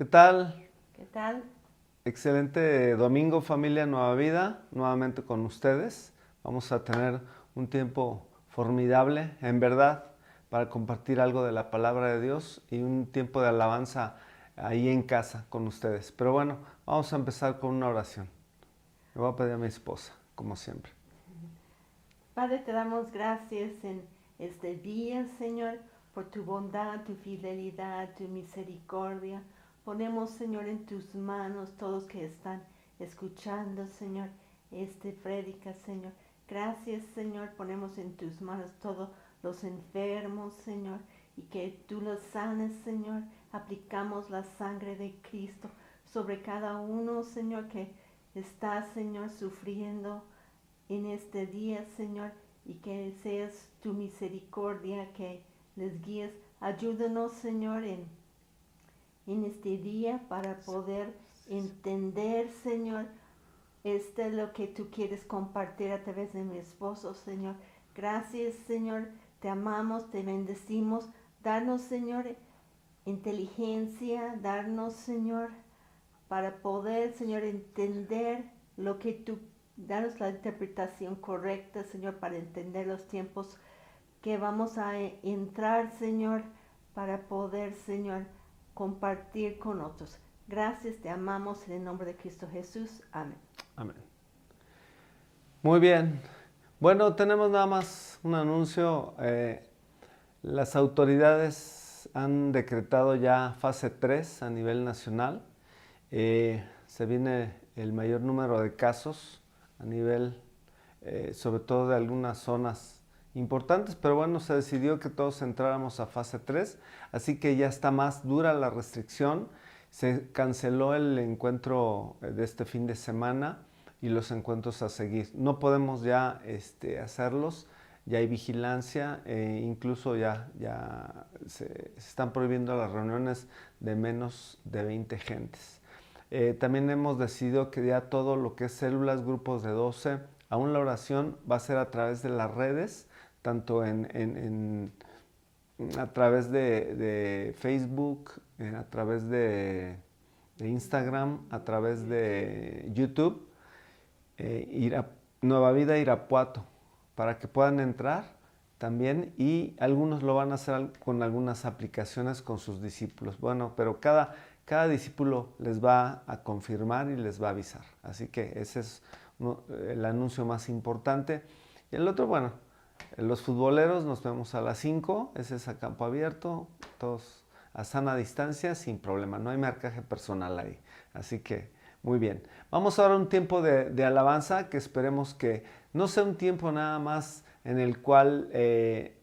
¿Qué tal? ¿Qué tal? Excelente domingo, familia Nueva Vida, nuevamente con ustedes. Vamos a tener un tiempo formidable, en verdad, para compartir algo de la palabra de Dios y un tiempo de alabanza ahí en casa con ustedes. Pero bueno, vamos a empezar con una oración. Le voy a pedir a mi esposa, como siempre. Padre, te damos gracias en este día, Señor, por tu bondad, tu fidelidad, tu misericordia. Ponemos, Señor, en tus manos todos que están escuchando, Señor, este prédica, Señor. Gracias, Señor, ponemos en tus manos todos los enfermos, Señor, y que tú los sanes, Señor. Aplicamos la sangre de Cristo sobre cada uno, Señor, que está, Señor, sufriendo en este día, Señor, y que seas tu misericordia que les guíes. Ayúdanos, Señor, en este día para poder entender, Señor, lo que tú quieres compartir a través de mi esposo, Señor. Gracias, Señor, te amamos, te bendecimos. Darnos, Señor, inteligencia, darnos, Señor, para poder, Señor, entender lo que tú, danos la interpretación correcta, Señor, para entender los tiempos que vamos a entrar, Señor, para poder, Señor, compartir con otros. Gracias, te amamos en el nombre de Cristo Jesús. Amén. Amén. Muy bien. Bueno, tenemos nada más un anuncio. Las autoridades han decretado ya fase 3 a nivel nacional. Se viene el mayor número de casos a nivel, sobre todo de algunas zonas importantes, pero bueno, se decidió que todos entráramos a fase 3, así que ya está más dura la restricción. Se canceló el encuentro de este fin de semana y los encuentros a seguir. No podemos ya hacerlos, ya hay vigilancia, incluso ya se están prohibiendo las reuniones de menos de 20 gentes. También hemos decidido que ya todo lo que es células, grupos de 12, aún la oración va a ser a través de las redes, tanto a través de Facebook, a través de Instagram, a través de YouTube, Nueva Vida Irapuato, para que puedan entrar también, y algunos lo van a hacer con algunas aplicaciones con sus discípulos. Bueno, pero cada discípulo les va a confirmar y les va a avisar. Así que ese es el anuncio más importante. Y el otro, bueno, los futboleros nos vemos a las 5, ese es a campo abierto, todos a sana distancia, sin problema, no hay marcaje personal ahí. Así que, muy bien. Vamos ahora a un tiempo de alabanza que esperemos que no sea un tiempo nada más en el cual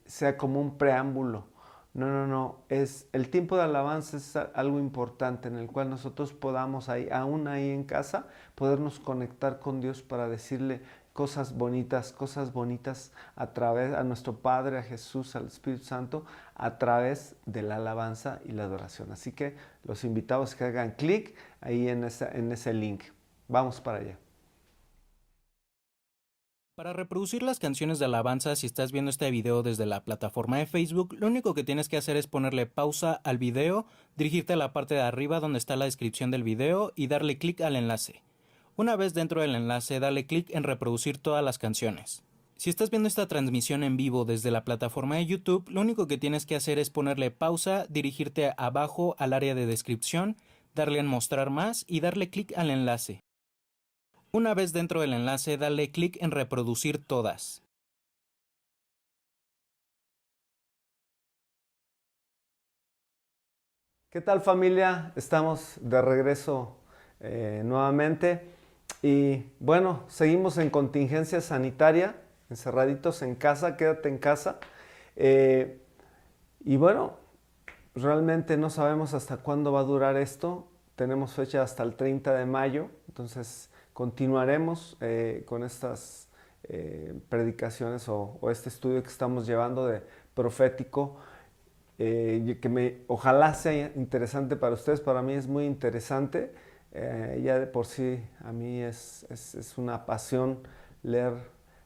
sea como un preámbulo. No, el tiempo de alabanza es algo importante en el cual nosotros podamos aún ahí en casa, podernos conectar con Dios para decirle cosas bonitas a nuestro Padre, a Jesús, al Espíritu Santo, a través de la alabanza y la adoración. Así que los invitamos a que hagan clic ahí en ese link. Vamos para allá. Para reproducir las canciones de alabanza, si estás viendo este video desde la plataforma de Facebook, lo único que tienes que hacer es ponerle pausa al video, dirigirte a la parte de arriba donde está la descripción del video y darle clic al enlace. Una vez dentro del enlace, dale clic en reproducir todas las canciones. Si estás viendo esta transmisión en vivo desde la plataforma de YouTube, lo único que tienes que hacer es ponerle pausa, dirigirte abajo al área de descripción, darle en mostrar más y darle clic al enlace. Una vez dentro del enlace, dale clic en reproducir todas. ¿Qué tal, familia? Estamos de regreso nuevamente y bueno, seguimos en contingencia sanitaria, encerraditos en casa, quédate en casa. Y bueno, realmente no sabemos hasta cuándo va a durar esto. Tenemos fecha hasta el 30 de mayo, entonces continuaremos con estas predicaciones o este estudio que estamos llevando de profético, ojalá sea interesante para ustedes. Para mí es muy interesante. Ya de por sí a mí es una pasión leer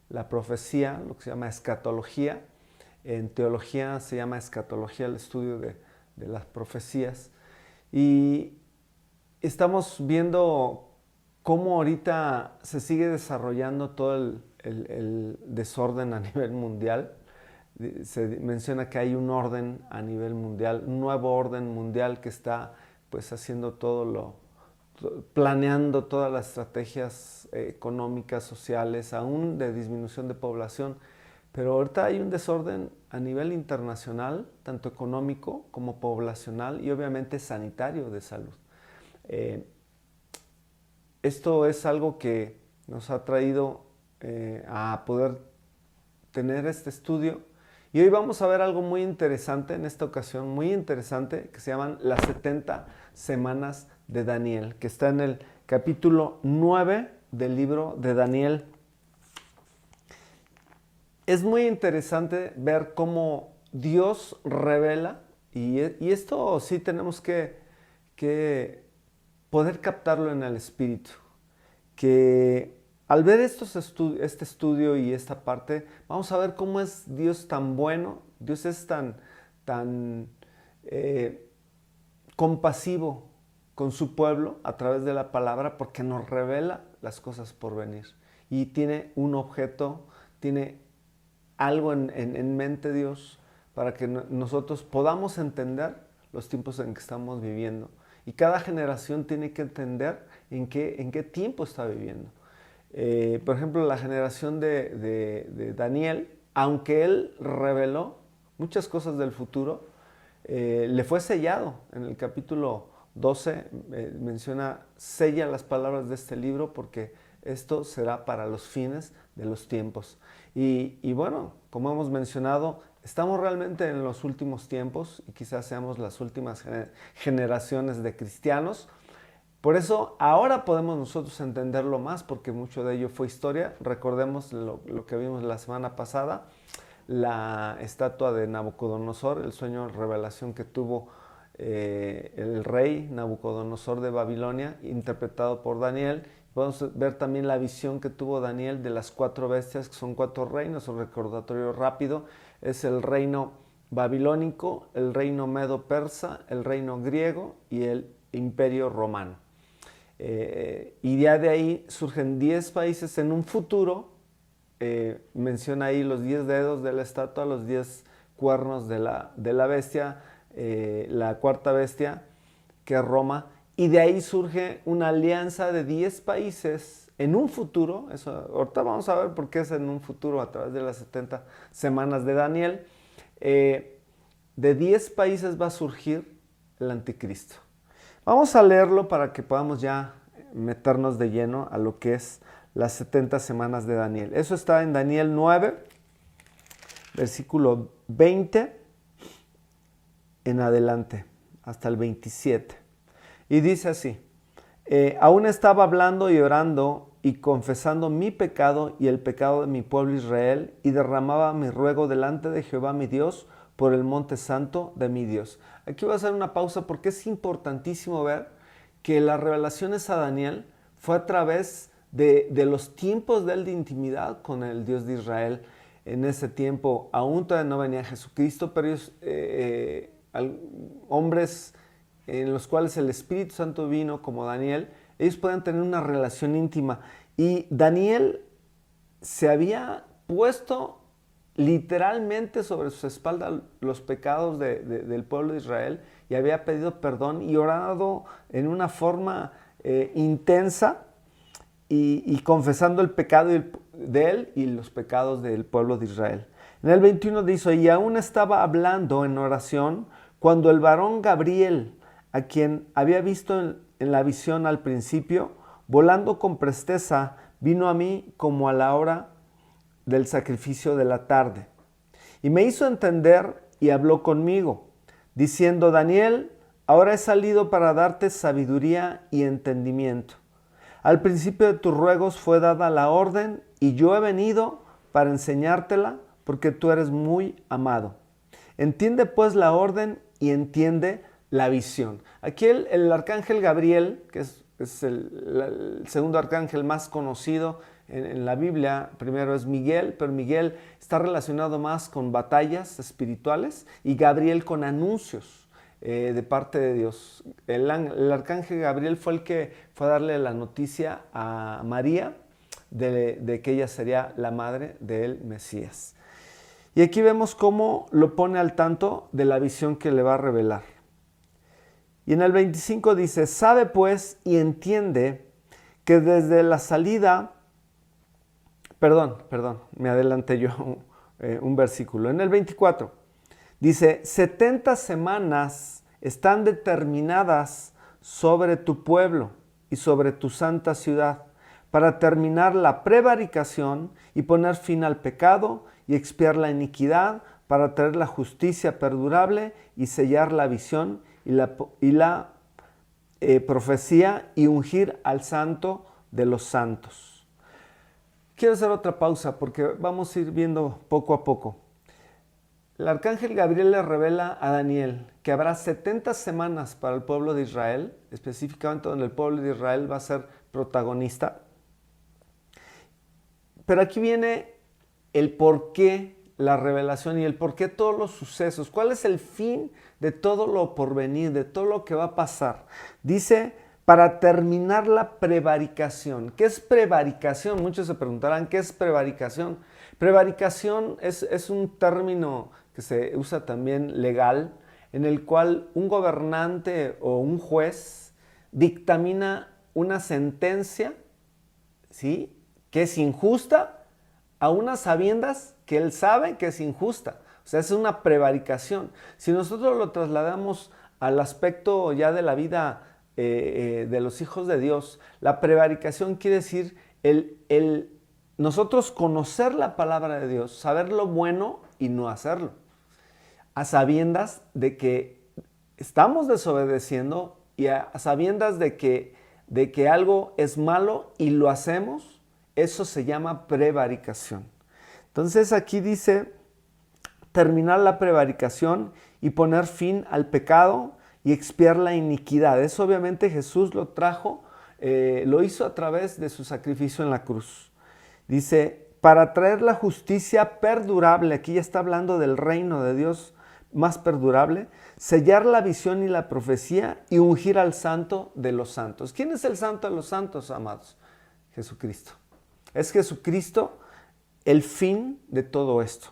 la profecía, lo que se llama escatología. En teología se llama escatología el estudio de las profecías. Y estamos viendo cómo ahorita se sigue desarrollando todo el desorden a nivel mundial. Se menciona que hay un orden a nivel mundial, un nuevo orden mundial que está pues haciendo planeando todas las estrategias económicas, sociales, aún de disminución de población. Pero ahorita hay un desorden a nivel internacional, tanto económico como poblacional y obviamente sanitario de salud. Esto es algo que nos ha traído a poder tener este estudio. Y hoy vamos a ver algo muy interesante en esta ocasión, muy interesante, que se llaman las 70 semanas de Daniel, que está en el capítulo 9 del libro de Daniel. Es muy interesante ver cómo Dios revela, y esto sí tenemos que poder captarlo en el espíritu, que al ver este estudio y esta parte, vamos a ver cómo es Dios tan bueno, Dios es tan compasivo con su pueblo a través de la palabra, porque nos revela las cosas por venir. Y tiene un objeto, tiene algo en mente Dios para que nosotros podamos entender los tiempos en que estamos viviendo. Y cada generación tiene que entender en qué tiempo está viviendo. Por ejemplo, la generación de Daniel, aunque él reveló muchas cosas del futuro, le fue sellado. En el capítulo 12 menciona, sella las palabras de este libro porque esto será para los fines de los tiempos. Y bueno, como hemos mencionado, estamos realmente en los últimos tiempos y quizás seamos las últimas generaciones de cristianos. Por eso ahora podemos nosotros entenderlo más, porque mucho de ello fue historia. Recordemos lo que vimos la semana pasada, la estatua de Nabucodonosor, el sueño de revelación que tuvo el rey Nabucodonosor de Babilonia, interpretado por Daniel. Podemos ver también la visión que tuvo Daniel de las 4 bestias, que son 4 reinos. Un recordatorio rápido: es el reino babilónico, el reino medo-persa, el reino griego y el imperio romano. Y ya de ahí surgen 10 países en un futuro. Menciona ahí los 10 dedos de la estatua, los 10 cuernos de la bestia, la 4ª bestia, que es Roma. Y de ahí surge una alianza de 10 países en un futuro. Eso, ahorita vamos a ver por qué es en un futuro a través de las 70 semanas de Daniel. De 10 países va a surgir el anticristo. Vamos a leerlo para que podamos ya meternos de lleno a lo que es las 70 semanas de Daniel. Eso está en Daniel 9, versículo 20 en adelante, hasta el 27. Y dice así: aún estaba hablando y orando y confesando mi pecado y el pecado de mi pueblo Israel, y derramaba mi ruego delante de Jehová mi Dios por el monte santo de mi Dios. Aquí voy a hacer una pausa porque es importantísimo ver que las revelaciones a Daniel fue a través de los tiempos de él de intimidad con el Dios de Israel. En ese tiempo aún todavía no venía Jesucristo, pero ellos, hombres en los cuales el Espíritu Santo vino, como Daniel, ellos pueden tener una relación íntima. Y Daniel se había puesto literalmente sobre sus espaldas los pecados del pueblo de Israel, y había pedido perdón y orado en una forma intensa y confesando el pecado de él y los pecados del pueblo de Israel. En el 21 dice: y aún estaba hablando en oración cuando el varón Gabriel, a quien había visto en la visión al principio, volando con presteza, vino a mí como a la hora del sacrificio de la tarde. Y me hizo entender y habló conmigo, diciendo: Daniel, ahora he salido para darte sabiduría y entendimiento. Al principio de tus ruegos fue dada la orden, y yo he venido para enseñártela, porque tú eres muy amado. Entiende pues la orden y entiende la visión. Aquí el arcángel Gabriel, que es el segundo arcángel más conocido en la Biblia, primero es Miguel, pero Miguel está relacionado más con batallas espirituales y Gabriel con anuncios. de parte de Dios. El arcángel Gabriel fue el que fue a darle la noticia a María de que ella sería la madre del Mesías. Y aquí vemos cómo lo pone al tanto de la visión que le va a revelar. Y en el 25 dice, sabe pues y entiende que desde la salida, perdón, me adelanté yo un versículo. En el 24 dice, 70 semanas están determinadas sobre tu pueblo y sobre tu santa ciudad, para terminar la prevaricación y poner fin al pecado y expiar la iniquidad, para traer la justicia perdurable y sellar la visión y la profecía y ungir al santo de los santos. Quiero hacer otra pausa porque vamos a ir viendo poco a poco. El arcángel Gabriel le revela a Daniel que habrá 70 semanas para el pueblo de Israel, específicamente donde el pueblo de Israel va a ser protagonista. Pero aquí viene el por qué la revelación y el por qué todos los sucesos. ¿Cuál es el fin de todo lo por venir, de todo lo que va a pasar? Dice, para terminar la prevaricación. ¿Qué es prevaricación? Muchos se preguntarán, ¿qué es prevaricación? Prevaricación es un término que se usa también legal, en el cual un gobernante o un juez dictamina una sentencia, ¿sí?, que es injusta, a unas sabiendas que él sabe que es injusta. O sea, es una prevaricación. Si nosotros lo trasladamos al aspecto ya de la vida de los hijos de Dios, la prevaricación quiere decir nosotros conocer la palabra de Dios, saber lo bueno y no hacerlo, a sabiendas de que estamos desobedeciendo y a sabiendas de que algo es malo y lo hacemos. Eso se llama prevaricación. Entonces aquí dice, terminar la prevaricación y poner fin al pecado y expiar la iniquidad. Eso obviamente Jesús lo trajo, lo hizo a través de su sacrificio en la cruz. Dice, para traer la justicia perdurable, aquí ya está hablando del reino de Dios más perdurable, sellar la visión y la profecía y ungir al santo de los santos. ¿Quién es el santo de los santos, amados? Jesucristo. Es Jesucristo el fin de todo esto.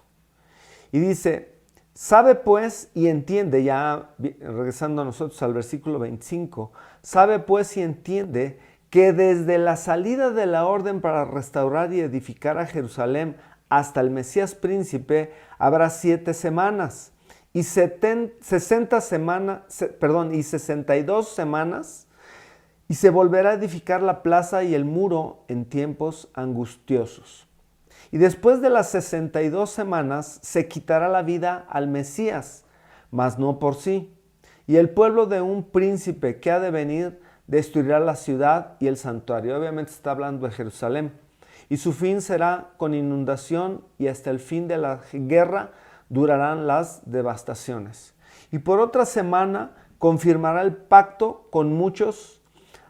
Y dice, sabe pues y entiende, ya regresando a nosotros al versículo 25, sabe pues y entiende que desde la salida de la orden para restaurar y edificar a Jerusalén hasta el Mesías príncipe habrá 7 semanas y 62 semanas, y se volverá a edificar la plaza y el muro en tiempos angustiosos. Y después de las 62 semanas se quitará la vida al Mesías, mas no por sí. Y el pueblo de un príncipe que ha de venir destruirá la ciudad y el santuario. Obviamente está hablando de Jerusalén. Y su fin será con inundación, y hasta el fin de la guerra durarán las devastaciones. Y por otra semana confirmará el pacto con muchos.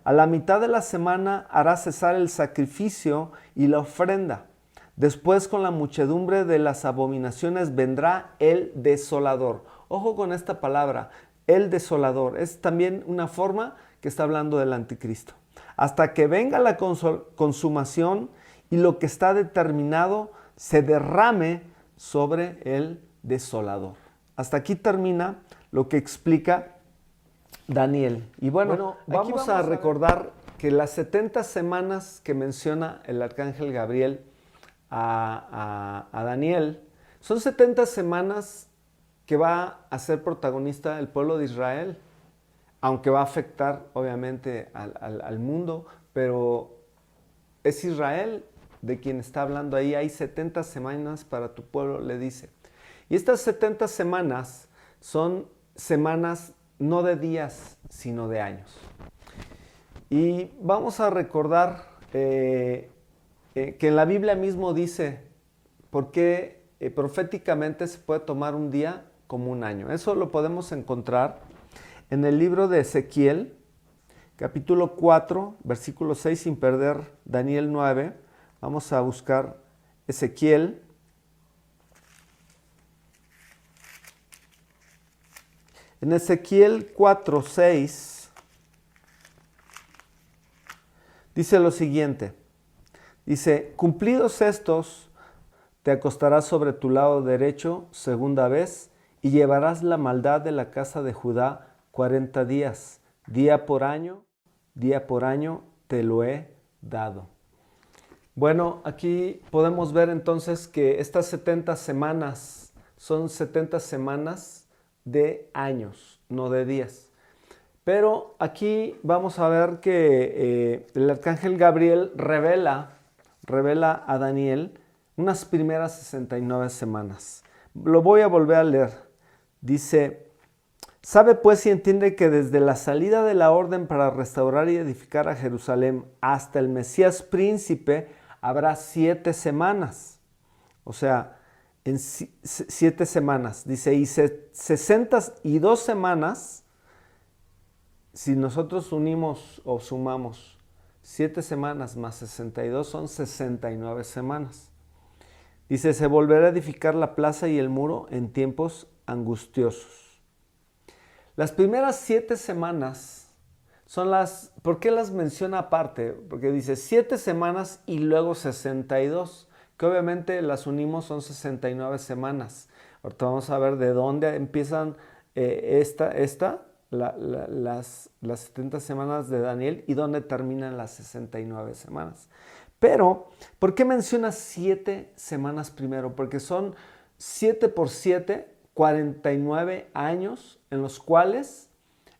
A la mitad de la semana hará cesar el sacrificio y la ofrenda. Después, con la muchedumbre de las abominaciones, vendrá el desolador. Ojo con esta palabra, el desolador. Es también una forma que está hablando del anticristo. Hasta que venga la consumación y lo que está determinado se derrame sobre el desolador. Hasta aquí termina lo que explica Daniel. Y bueno, vamos a recordar que las 70 semanas que menciona el arcángel Gabriel a Daniel son 70 semanas que va a ser protagonista el pueblo de Israel, aunque va a afectar obviamente al mundo, pero es Israel de quien está hablando ahí. Hay 70 semanas para tu pueblo, le dice. Y estas 70 semanas son semanas no de días, sino de años. Y vamos a recordar que en la Biblia mismo dice por qué proféticamente se puede tomar un día como un año. Eso lo podemos encontrar en el libro de Ezequiel, capítulo 4, versículo 6, sin perder Daniel 9. Vamos a buscar Ezequiel. En Ezequiel 4:6 dice lo siguiente. Dice, cumplidos estos, te acostarás sobre tu lado derecho segunda vez y llevarás la maldad de la casa de Judá 40 días. Día por año te lo he dado. Bueno, aquí podemos ver entonces que estas 70 semanas son 70 semanas de años, no de días. Pero aquí vamos a ver que el arcángel Gabriel revela a Daniel unas primeras 69 semanas. Lo voy a volver a leer. Dice, sabe pues y entiende que desde la salida de la orden para restaurar y edificar a Jerusalén hasta el Mesías príncipe habrá 7 semanas. O sea, en 7 semanas. Dice, y 62 semanas, si nosotros unimos o sumamos 7 semanas más 62 son 69 semanas. Dice, se volverá a edificar la plaza y el muro en tiempos angustiosos. Las primeras 7 semanas son las, ¿por qué las menciona aparte? Porque dice 7 semanas y luego 62, que obviamente las unimos son 69 semanas. Ahorita vamos a ver de dónde empiezan las 70 semanas de Daniel y dónde terminan las 69 semanas. Pero, ¿por qué menciona 7 semanas primero? Porque son 7 por 7, 49 años en los cuales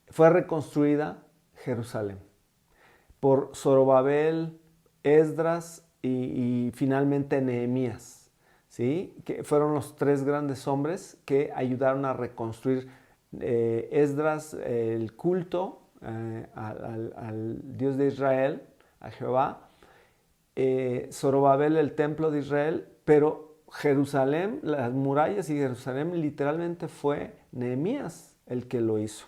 fue reconstruida Jerusalén por Zorobabel, Esdras y finalmente Nehemías, ¿sí? Que fueron los 3 grandes hombres que ayudaron a reconstruir Esdras el culto al Dios de Israel, a Jehová, Zorobabel el templo de Israel, pero Jerusalén, las murallas y Jerusalén literalmente fue Nehemías el que lo hizo.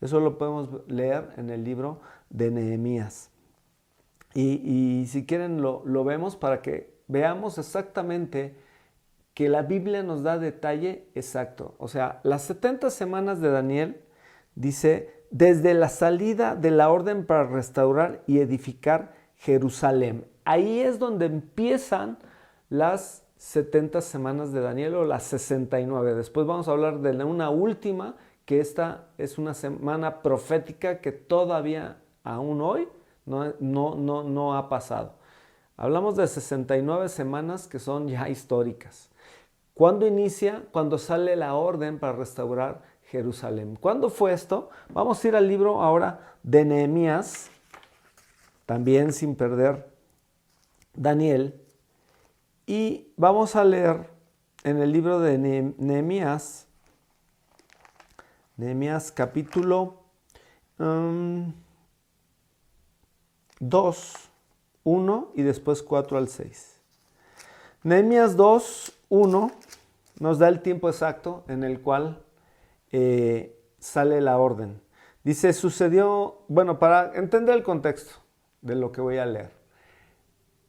Eso lo podemos leer en el libro de Nehemías. Y si quieren lo vemos para que veamos exactamente que la Biblia nos da detalle exacto. O sea, las 70 semanas de Daniel dice, desde la salida de la orden para restaurar y edificar Jerusalén. Ahí es donde empiezan las 70 semanas de Daniel o las 69. Después vamos a hablar de una última, que esta es una semana profética que todavía aún hoy no ha pasado. Hablamos de 69 semanas que son ya históricas. ¿Cuándo inicia? Cuando sale la orden para restaurar Jerusalén. ¿Cuándo fue esto? Vamos a ir al libro ahora de Nehemías, también sin perder Daniel, y vamos a leer en el libro de Nehemías, capítulo 2, 1 y después 4 al 6. Nehemías 2, 1 nos da el tiempo exacto en el cual sale la orden. Dice, sucedió, bueno, para entender el contexto de lo que voy a leer.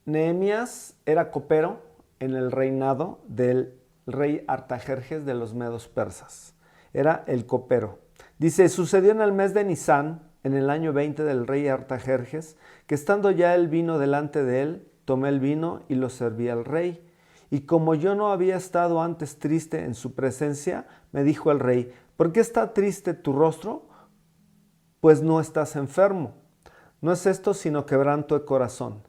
Nehemías era copero en el reinado del rey Artajerjes de los medos persas. Era el copero. Dice, sucedió en el mes de Nisán, en el año 20 del rey Artajerjes, que estando ya el vino delante de él, tomé el vino y lo serví al rey. Y como yo no había estado antes triste en su presencia, me dijo el rey, ¿por qué está triste tu rostro? Pues no estás enfermo. No es esto sino quebranto de corazón.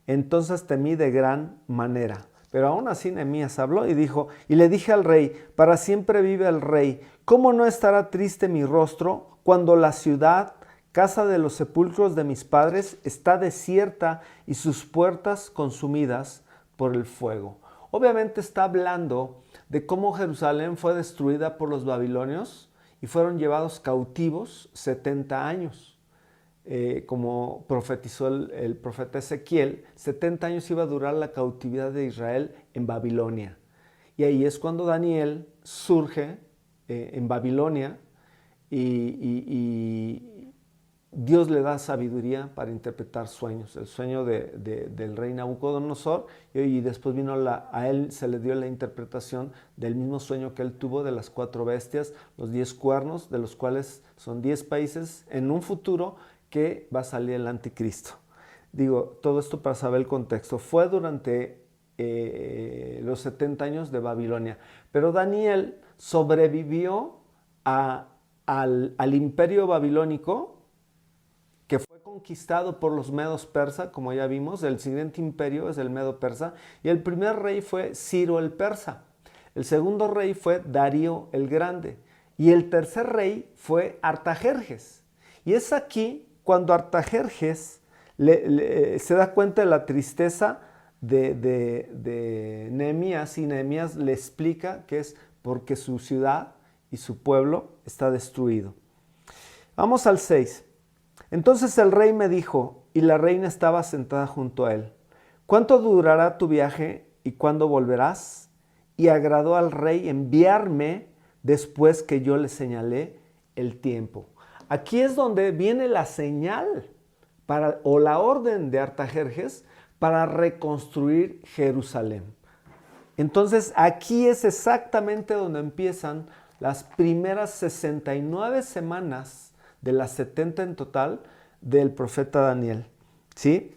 Entonces temí de gran manera. Pero aún así Nehemías habló y dijo, y le dije al rey, para siempre vive el rey, ¿cómo no estará triste mi rostro cuando la ciudad, casa de los sepulcros de mis padres, está desierta y sus puertas consumidas por el fuego? Obviamente está hablando de cómo Jerusalén fue destruida por los babilonios y fueron llevados cautivos 70 años. Como profetizó el profeta Ezequiel, 70 años iba a durar la cautividad de Israel en Babilonia. Y ahí es cuando Daniel surge en Babilonia y Dios le da sabiduría para interpretar sueños. El sueño del rey Nabucodonosor, y después vino a él se le dio la interpretación del mismo sueño que él tuvo de las 4 bestias, los 10 cuernos, de los cuales son 10 países en un futuro que va a salir el anticristo. Digo, todo esto para saber el contexto. Fue durante los 70 años de Babilonia. Pero Daniel sobrevivió al imperio babilónico, que fue conquistado por los medos persa, como ya vimos. El siguiente imperio es el medo persa, y el primer rey fue Ciro el persa. El segundo rey fue Darío el grande, y el tercer rey fue Artajerjes. Y es aquí cuando Artajerjes se da cuenta de la tristeza de Nehemías, y Nehemías le explica que es porque su ciudad y su pueblo está destruido. Vamos al 6. Entonces el rey me dijo, y la reina estaba sentada junto a él: ¿cuánto durará tu viaje y cuándo volverás? Y agradó al rey enviarme después que yo le señalé el tiempo. Aquí es donde viene la señal o la orden de Artajerjes para reconstruir Jerusalén. Entonces aquí es exactamente donde empiezan las primeras 69 semanas de las 70 en total del profeta Daniel, ¿sí?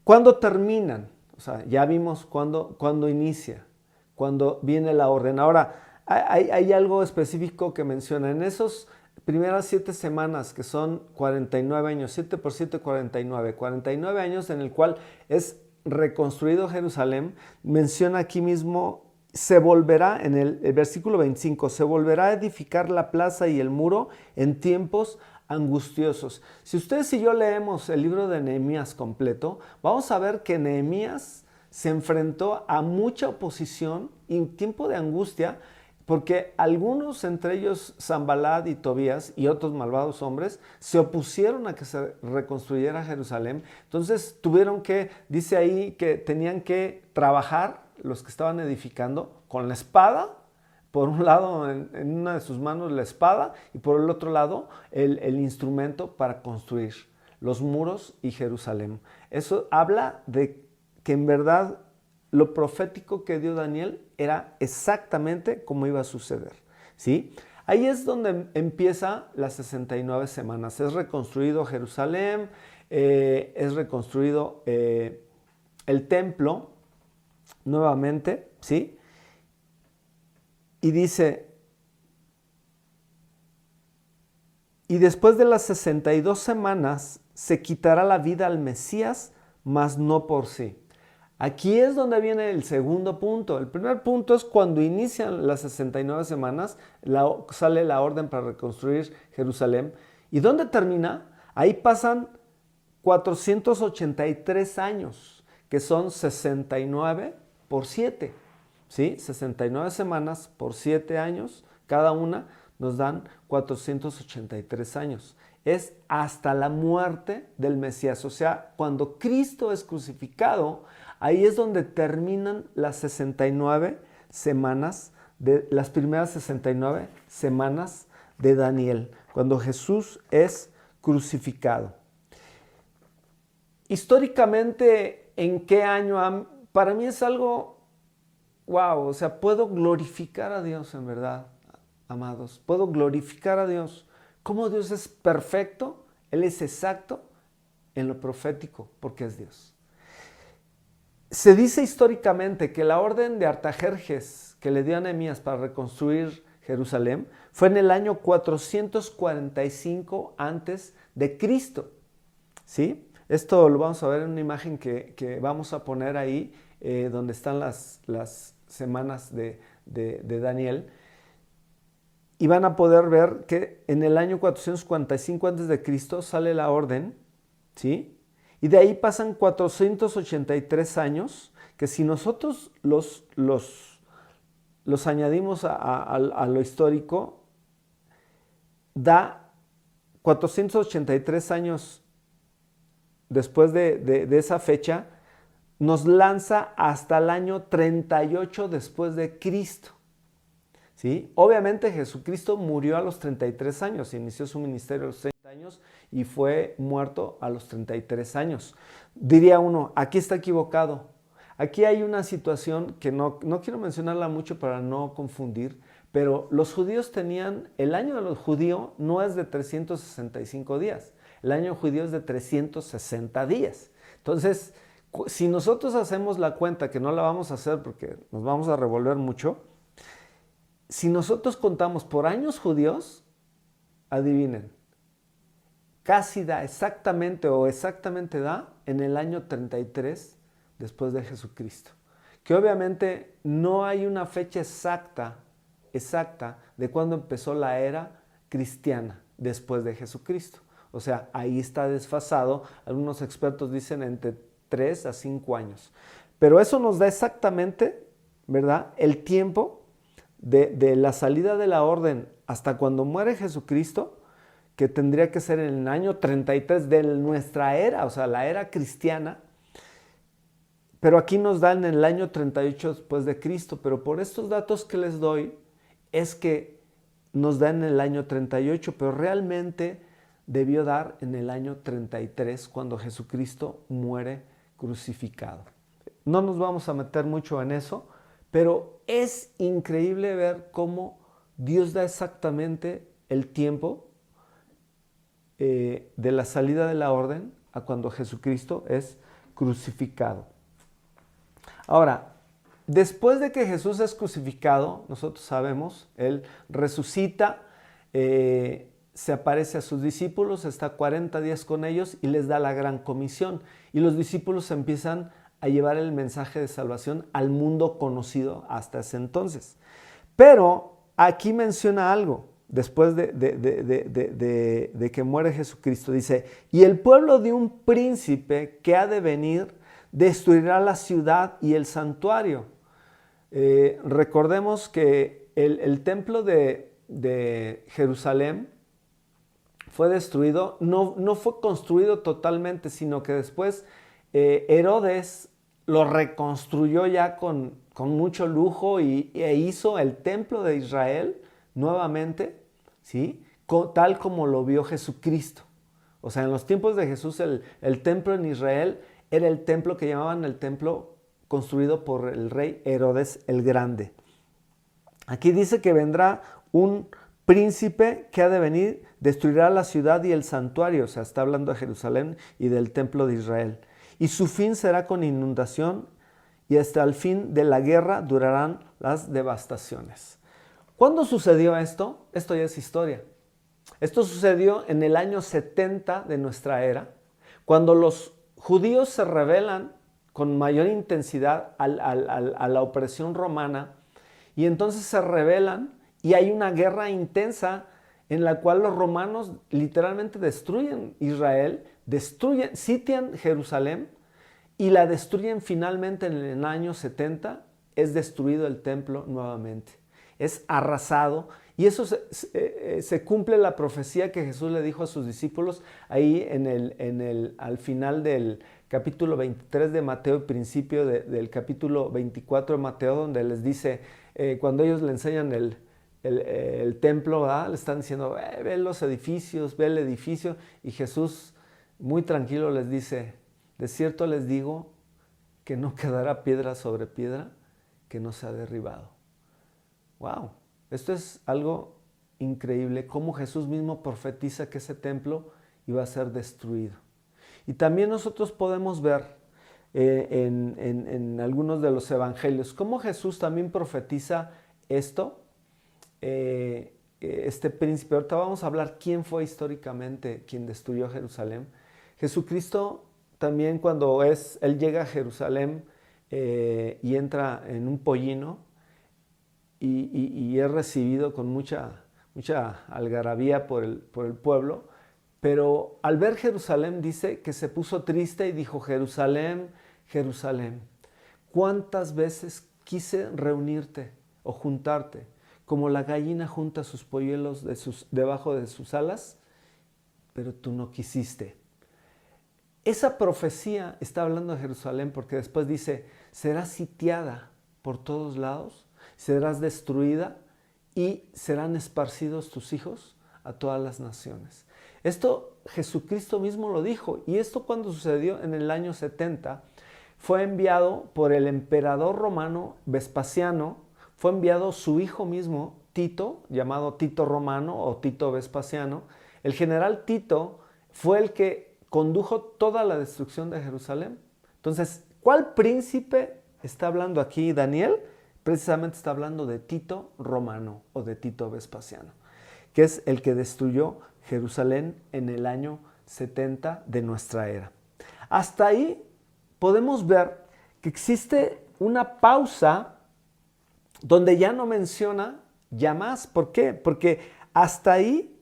¿Cuándo terminan? O sea, ya vimos cuándo inicia, cuándo viene la orden. Ahora, hay algo específico que menciona. En esas primeras 7 semanas, que son 49 años, 7 por 7, 49 años en el cual es reconstruido Jerusalén, menciona aquí mismo: se volverá, en el versículo 25, se volverá a edificar la plaza y el muro en tiempos angustiosos. Si ustedes y yo leemos el libro de Nehemías completo, vamos a ver que Nehemías se enfrentó a mucha oposición y un tiempo de angustia, porque algunos, entre ellos Sanbalat y Tobías y otros malvados hombres, se opusieron a que se reconstruyera Jerusalén. Entonces tuvieron que, dice ahí, que tenían que trabajar los que estaban edificando con la espada, por un lado en una de sus manos la espada, y por el otro lado el instrumento para construir los muros y Jerusalén. Eso habla de que en verdad lo profético que dio Daniel era exactamente como iba a suceder, ¿sí? Ahí es donde empieza las 69 semanas. Es reconstruido Jerusalén, es reconstruido el templo nuevamente, ¿sí? Y dice: y después de las 62 semanas se quitará la vida al Mesías, mas no por sí. Aquí es donde viene el segundo punto. El primer punto es cuando inician las 69 semanas, sale la orden para reconstruir Jerusalén. ¿Y dónde termina? Ahí pasan 483 años, que son 69 por 7. ¿Sí? 69 semanas por 7 años, cada una nos dan 483 años. Es hasta la muerte del Mesías. O sea, cuando Cristo es crucificado, ahí es donde terminan las 69 semanas, las primeras 69 semanas de Daniel, cuando Jesús es crucificado. Históricamente, ¿en qué año? Para mí es algo, wow, o sea, puedo glorificar a Dios en verdad, amados. Puedo glorificar a Dios. Cómo Dios es perfecto, Él es exacto en lo profético, porque es Dios. Se dice históricamente que la orden de Artajerjes que le dio a Nehemías para reconstruir Jerusalén fue en el año 445 antes de Cristo. ¿Sí? Esto lo vamos a ver en una imagen que vamos a poner ahí, donde están las semanas de Daniel. Y van a poder ver que en el año 445 antes de Cristo sale la orden, ¿sí? Y de ahí pasan 483 años, que si nosotros los añadimos a lo histórico, da 483 años después de esa fecha, nos lanza hasta el año 38 después de Cristo. ¿Sí? ¿sí? Obviamente Jesucristo murió a los 33 años, inició su ministerio a los 30 años y fue muerto a los 33 años. Diría uno, aquí está equivocado. Aquí hay una situación que no quiero mencionarla mucho para no confundir, pero los judíos tenían, el año de los judíos no es de 365 días, el año judío es de 360 días. Entonces, si nosotros hacemos la cuenta, que no la vamos a hacer porque nos vamos a revolver mucho, si nosotros contamos por años judíos, adivinen, casi da exactamente da en el año 33 después de Jesucristo. Que obviamente no hay una fecha exacta de cuándo empezó la era cristiana después de Jesucristo. O sea, ahí está desfasado. Algunos expertos dicen entre 3 a 5 años. Pero eso nos da exactamente, ¿verdad?, el tiempo de la salida de la orden hasta cuando muere Jesucristo, que tendría que ser en el año 33 de nuestra era, o sea, la era cristiana. Pero aquí nos da en el año 38 después de Cristo. Pero por estos datos que les doy, es que nos da en el año 38, pero realmente debió dar en el año 33, cuando Jesucristo muere crucificado. No nos vamos a meter mucho en eso, pero es increíble ver cómo Dios da exactamente el tiempo de la salida de la orden a cuando Jesucristo es crucificado. Ahora, después de que Jesús es crucificado, nosotros sabemos, Él resucita, se aparece a sus discípulos, está 40 días con ellos y les da la gran comisión. Y los discípulos empiezan a llevar el mensaje de salvación al mundo conocido hasta ese entonces. Pero aquí menciona algo, después de que muere Jesucristo, dice, y el pueblo de un príncipe que ha de venir destruirá la ciudad y el santuario. Recordemos que el templo de Jerusalén fue destruido, no fue construido totalmente, sino que después Herodes lo reconstruyó ya con mucho lujo e hizo el templo de Israel nuevamente, ¿sí?, tal como lo vio Jesucristo. O sea, en los tiempos de Jesús el templo en Israel era el templo que llamaban el templo construido por el rey Herodes el Grande. Aquí dice que vendrá un príncipe que ha de venir, destruirá la ciudad y el santuario, o sea, está hablando de Jerusalén y del templo de Israel. Y su fin será con inundación y hasta el fin de la guerra durarán las devastaciones. ¿Cuándo sucedió esto? Esto ya es historia. Esto sucedió en el año 70 de nuestra era, cuando los judíos se rebelan con mayor intensidad a la opresión romana, y entonces se rebelan y hay una guerra intensa en la cual los romanos literalmente destruyen Israel, sitian Jerusalén y la destruyen finalmente en el año 70, es destruido el templo nuevamente, es arrasado. Y eso se cumple la profecía que Jesús le dijo a sus discípulos ahí al final del capítulo 23 de Mateo y principio del capítulo 24 de Mateo, donde les dice, cuando ellos le enseñan el templo, ¿verdad?, le están diciendo, ve los edificios, ve el edificio, y Jesús muy tranquilo les dice, de cierto les digo que no quedará piedra sobre piedra que no sea derribado. ¡Wow! Esto es algo increíble, cómo Jesús mismo profetiza que ese templo iba a ser destruido. Y también nosotros podemos ver en algunos de los evangelios cómo Jesús también profetiza esto, este príncipe. Ahorita vamos a hablar quién fue históricamente quien destruyó Jerusalén. Jesucristo también, cuando él llega a Jerusalén y entra en un pollino, y es recibido con mucha algarabía por el pueblo, pero al ver Jerusalén dice que se puso triste y dijo, Jerusalén, Jerusalén, ¿cuántas veces quise reunirte o juntarte como la gallina junta sus polluelos debajo de sus alas? Pero tú no quisiste. Esa profecía está hablando de Jerusalén porque después dice, será sitiada por todos lados, serás destruida y serán esparcidos tus hijos a todas las naciones. Esto Jesucristo mismo lo dijo, y esto cuando sucedió en el año 70, fue enviado por el emperador romano Vespasiano, fue enviado su hijo mismo, Tito, llamado Tito Romano o Tito Vespasiano. El general Tito fue el que condujo toda la destrucción de Jerusalén. Entonces, ¿cuál príncipe está hablando aquí Daniel? Precisamente está hablando de Tito Romano o de Tito Vespasiano, que es el que destruyó Jerusalén en el año 70 de nuestra era. Hasta ahí podemos ver que existe una pausa donde ya no menciona ya más. ¿Por qué? Porque hasta ahí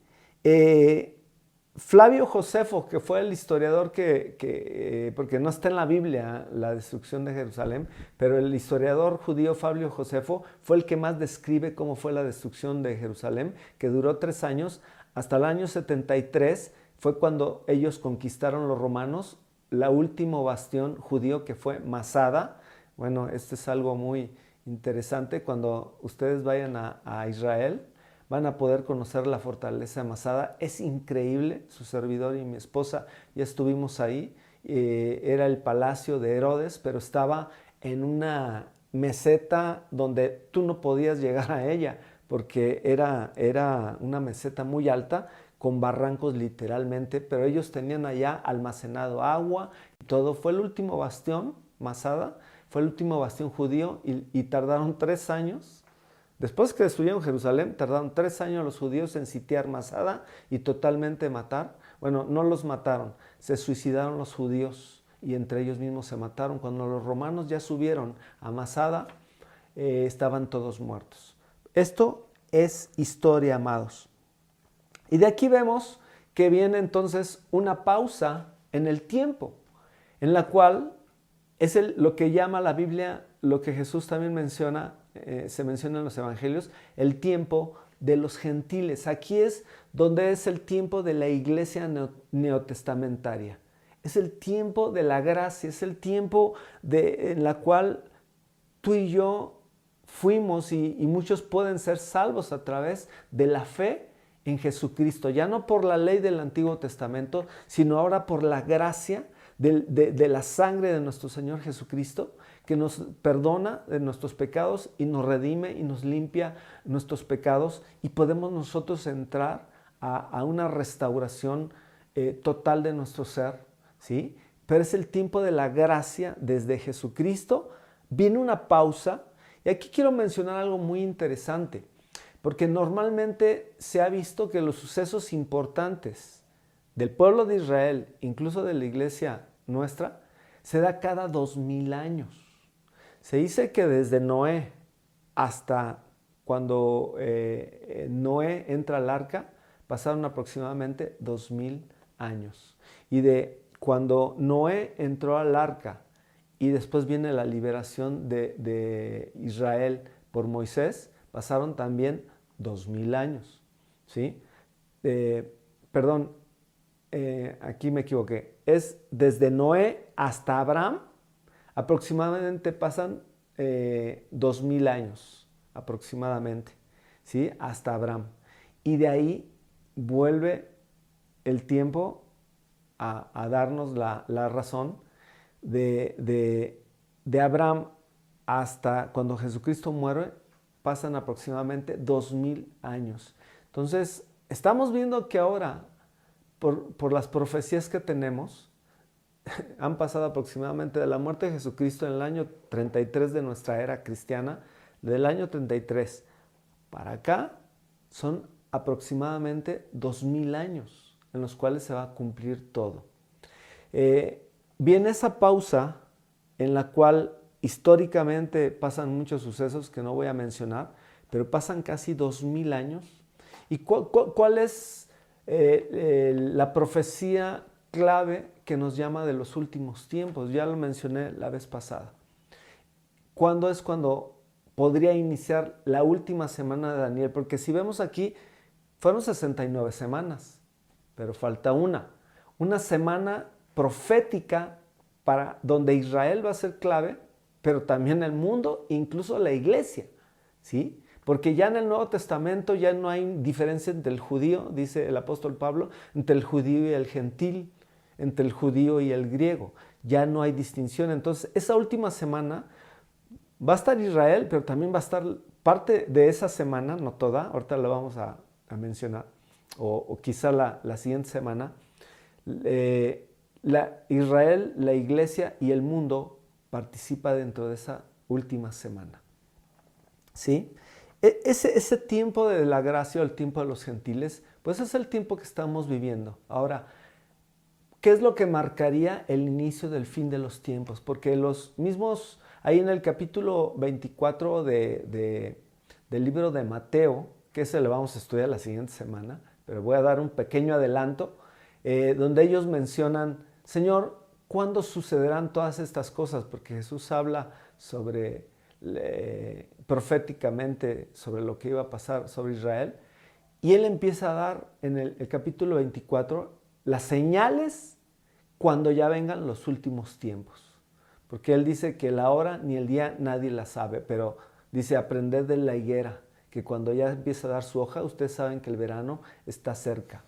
Flavio Josefo, que fue el historiador porque no está en la Biblia la destrucción de Jerusalén, pero el historiador judío Flavio Josefo fue el que más describe cómo fue la destrucción de Jerusalén, que duró 3 años, hasta el año 73 fue cuando ellos conquistaron los romanos la último bastión judío, que fue Masada. Bueno, esto es algo muy interesante. Cuando ustedes vayan a Israel, van a poder conocer la fortaleza de Masada. Es increíble, su servidor y mi esposa ya estuvimos ahí. Era el palacio de Herodes, pero estaba en una meseta donde tú no podías llegar a ella, porque era una meseta muy alta, con barrancos literalmente, pero ellos tenían allá almacenado agua y todo. Fue el último bastión, Masada, fue el último bastión judío, y tardaron 3 años. Después que destruyeron Jerusalén, tardaron 3 años los judíos en sitiar Masada y totalmente matar. Bueno, no los mataron, se suicidaron los judíos y entre ellos mismos se mataron. Cuando los romanos ya subieron a Masada, estaban todos muertos. Esto es historia, amados. Y de aquí vemos que viene entonces una pausa en el tiempo, en la cual es lo que llama la Biblia, lo que Jesús también menciona, se menciona en los evangelios, el tiempo de los gentiles. Aquí es donde es el tiempo de la iglesia neotestamentaria. Es el tiempo de la gracia, es el tiempo en la cual tú y yo fuimos y muchos pueden ser salvos a través de la fe en Jesucristo, ya no por la ley del Antiguo Testamento, sino ahora por la gracia de la sangre de nuestro Señor Jesucristo, que nos perdona de nuestros pecados y nos redime y nos limpia nuestros pecados, y podemos nosotros entrar a una restauración total de nuestro ser, ¿sí? Pero es el tiempo de la gracia desde Jesucristo. Viene una pausa, y aquí quiero mencionar algo muy interesante, porque normalmente se ha visto que los sucesos importantes del pueblo de Israel, incluso de la iglesia nuestra, se da cada 2000 años. Se dice que desde Noé hasta cuando Noé entra al arca, pasaron aproximadamente 2000 años. Y de cuando Noé entró al arca y después viene la liberación de Israel por Moisés, pasaron también 2000 años, ¿sí? Aquí me equivoqué. Es desde Noé hasta Abraham, aproximadamente pasan 2000 años, aproximadamente, ¿sí? Hasta Abraham. Y de ahí vuelve el tiempo a darnos la razón de Abraham hasta cuando Jesucristo muere, pasan aproximadamente 2000 años. Entonces, estamos viendo que ahora, por las profecías que tenemos, han pasado aproximadamente de la muerte de Jesucristo en el año 33 de nuestra era cristiana, del año 33 para acá, son aproximadamente 2000 años en los cuales se va a cumplir todo. Viene esa pausa en la cual históricamente pasan muchos sucesos que no voy a mencionar, pero pasan casi 2000 años. ¿Y cuál es la profecía clave que nos llama de los últimos tiempos? Ya lo mencioné la vez pasada. ¿Cuándo es cuando podría iniciar la última semana de Daniel? Porque si vemos aquí, fueron 69 semanas, pero falta una semana profética para donde Israel va a ser clave, pero también el mundo, incluso la iglesia, ¿sí? porque ya en el Nuevo Testamento ya no hay diferencia entre el judío, dice el apóstol Pablo, entre el judío y el gentil, entre el judío y el griego. Ya no hay distinción. Entonces, esa última semana va a estar Israel, pero también va a estar parte de esa semana, no toda, ahorita la vamos a mencionar, o quizá la siguiente semana, Israel, la iglesia y el mundo participa dentro de esa última semana. ¿Sí? Ese tiempo de la gracia o el tiempo de los gentiles, pues es el tiempo que estamos viviendo. Ahora, ¿qué es lo que marcaría el inicio del fin de los tiempos? Porque los mismos, ahí en el capítulo 24 del libro de Mateo, que ese lo vamos a estudiar la siguiente semana, pero voy a dar un pequeño adelanto, donde ellos mencionan, Señor, ¿cuándo sucederán todas estas cosas? Porque Jesús habla sobre, proféticamente, sobre lo que iba a pasar sobre Israel, y él empieza a dar en el capítulo 24 las señales cuando ya vengan los últimos tiempos. Porque él dice que la hora ni el día nadie la sabe, pero dice, aprended de la higuera, que cuando ya empieza a dar su hoja, ustedes saben que el verano está cerca.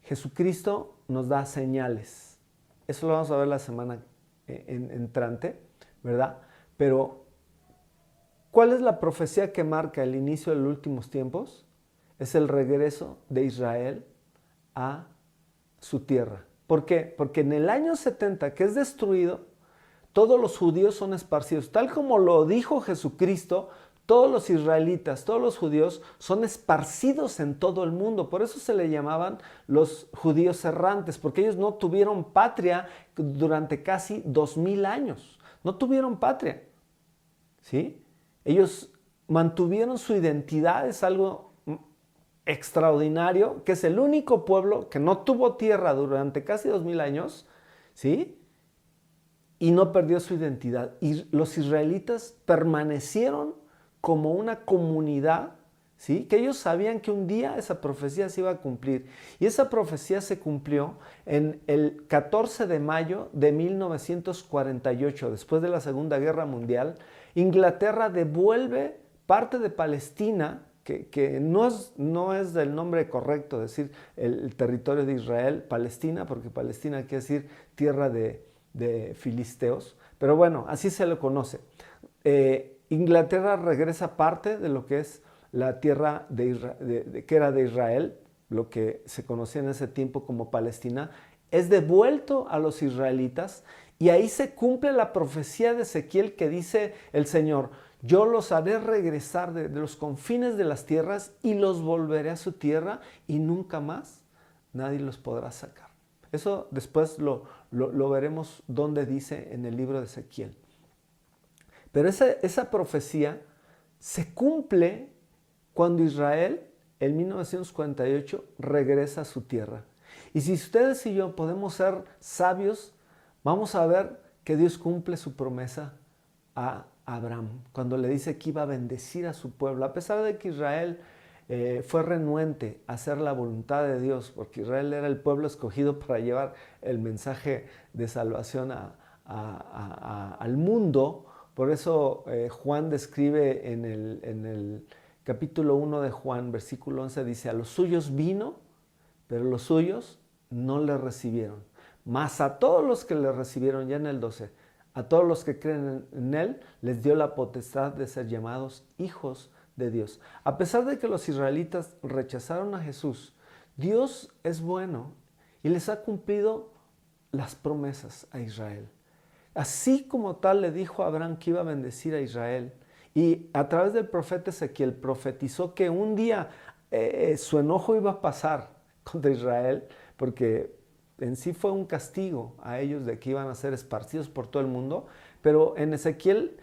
Jesucristo nos da señales. Eso lo vamos a ver la semana entrante, ¿verdad? Pero, ¿cuál es la profecía que marca el inicio de los últimos tiempos? Es el regreso de Israel a su tierra. ¿Por qué? Porque en el año 70, que es destruido, todos los judíos son esparcidos. Tal como lo dijo Jesucristo, todos los israelitas, todos los judíos son esparcidos en todo el mundo. Por eso se le llamaban los judíos errantes, porque ellos no tuvieron patria durante casi 2000 años. No tuvieron patria. ¿Sí? Ellos mantuvieron su identidad, es algo extraordinario, que es el único pueblo que no tuvo tierra durante casi 2000 años, ¿sí? Y no perdió su identidad. Y los israelitas permanecieron como una comunidad, ¿sí? Que ellos sabían que un día esa profecía se iba a cumplir. Y esa profecía se cumplió en el 14 de mayo de 1948, después de la Segunda Guerra Mundial. Inglaterra devuelve parte de Palestina, que no es del nombre correcto decir el territorio de Israel, Palestina, porque Palestina quiere decir tierra de filisteos, pero bueno, así se lo conoce. Inglaterra regresa parte de lo que es la tierra que era de Israel, lo que se conocía en ese tiempo como Palestina, es devuelto a los israelitas y ahí se cumple la profecía de Ezequiel que dice el Señor, yo los haré regresar de los confines de las tierras y los volveré a su tierra y nunca más nadie los podrá sacar. Eso después lo veremos donde dice en el libro de Ezequiel. Pero esa profecía se cumple cuando Israel en 1948 regresa a su tierra. Y si ustedes y yo podemos ser sabios, vamos a ver que Dios cumple su promesa a Abraham, cuando le dice que iba a bendecir a su pueblo, a pesar de que Israel fue renuente a hacer la voluntad de Dios, porque Israel era el pueblo escogido para llevar el mensaje de salvación al mundo. Por eso Juan describe en el capítulo 1 de Juan, versículo 11, dice, a los suyos vino, pero los suyos no le recibieron. Mas a todos los que le recibieron, ya en el 12, a todos los que creen en él, les dio la potestad de ser llamados hijos de Dios. A pesar de que los israelitas rechazaron a Jesús, Dios es bueno y les ha cumplido las promesas a Israel. Así como tal le dijo a Abraham que iba a bendecir a Israel, y a través del profeta Ezequiel profetizó que un día su enojo iba a pasar contra Israel, porque en sí fue un castigo a ellos de que iban a ser esparcidos por todo el mundo, pero en Ezequiel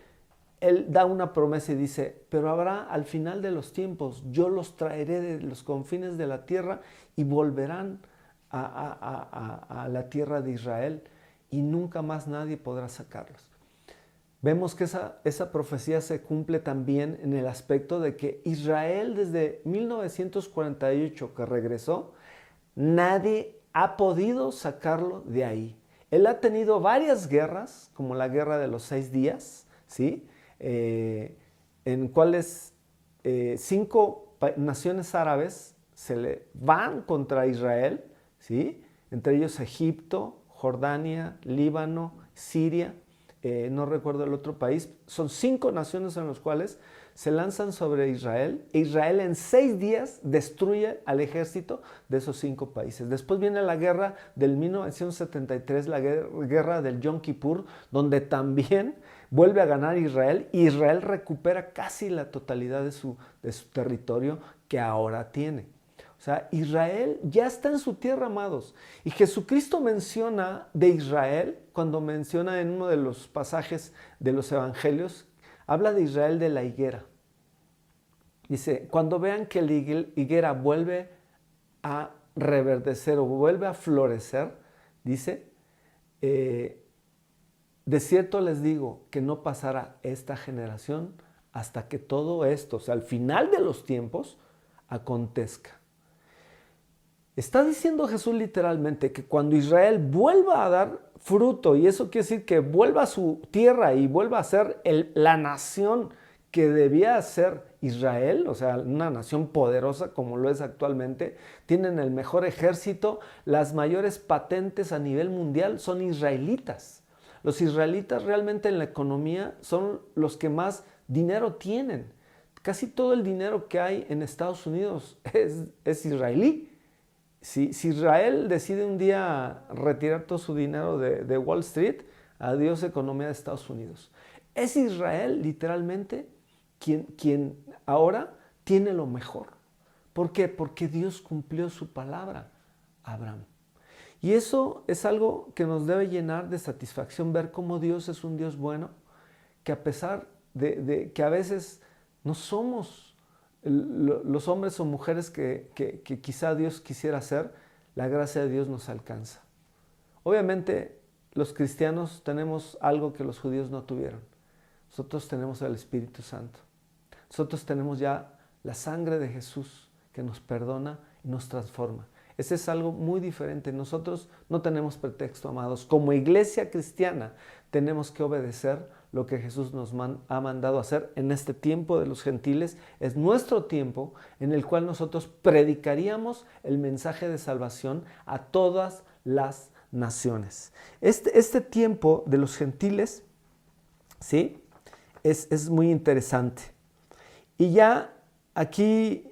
él da una promesa y dice, pero habrá al final de los tiempos, yo los traeré de los confines de la tierra y volverán a la tierra de Israel y nunca más nadie podrá sacarlos. Vemos que esa profecía se cumple también en el aspecto de que Israel desde 1948 que regresó, nadie ha podido sacarlo de ahí. Él ha tenido varias guerras, como la guerra de los 6 días, ¿sí? En cuales 5 naciones árabes se le van contra Israel, ¿sí? Entre ellos Egipto, Jordania, Líbano, Siria, no recuerdo el otro país. Son 5 naciones en las cuales se lanzan sobre Israel, e Israel en 6 días destruye al ejército de esos 5 países. Después viene la guerra del 1973, la guerra del Yom Kippur, donde también vuelve a ganar Israel, y Israel recupera casi la totalidad de su territorio que ahora tiene. O sea, Israel ya está en su tierra, amados. Y Jesucristo menciona de Israel, cuando menciona en uno de los pasajes de los evangelios, habla de Israel de la higuera. Dice, cuando vean que la higuera vuelve a reverdecer o vuelve a florecer, dice, de cierto les digo que no pasará esta generación hasta que todo esto, o sea, al final de los tiempos, acontezca. Está diciendo Jesús literalmente que cuando Israel vuelva a dar fruto, y eso quiere decir que vuelva a su tierra y vuelva a ser la nación que debía ser Israel, o sea, una nación poderosa como lo es actualmente, tienen el mejor ejército, las mayores patentes a nivel mundial son israelitas. Los israelitas realmente en la economía son los que más dinero tienen. Casi todo el dinero que hay en Estados Unidos es israelí. Si Israel decide un día retirar todo su dinero de Wall Street, adiós economía de Estados Unidos. Es Israel literalmente quien ahora tiene lo mejor. ¿Por qué? Porque Dios cumplió su palabra a Abraham. Y eso es algo que nos debe llenar de satisfacción, ver cómo Dios es un Dios bueno, que a pesar de que a veces no somos los hombres o mujeres que quizá Dios quisiera ser, la gracia de Dios nos alcanza. Obviamente los cristianos tenemos algo que los judíos no tuvieron. Nosotros tenemos el Espíritu Santo. Nosotros tenemos ya la sangre de Jesús que nos perdona y nos transforma. Ese es algo muy diferente. Nosotros no tenemos pretexto, amados. Como iglesia cristiana tenemos que obedecer lo que Jesús nos ha mandado hacer en este tiempo de los gentiles. Es nuestro tiempo en el cual nosotros predicaríamos el mensaje de salvación a todas las naciones. Este tiempo de los gentiles, ¿sí? Es muy interesante. Y ya aquí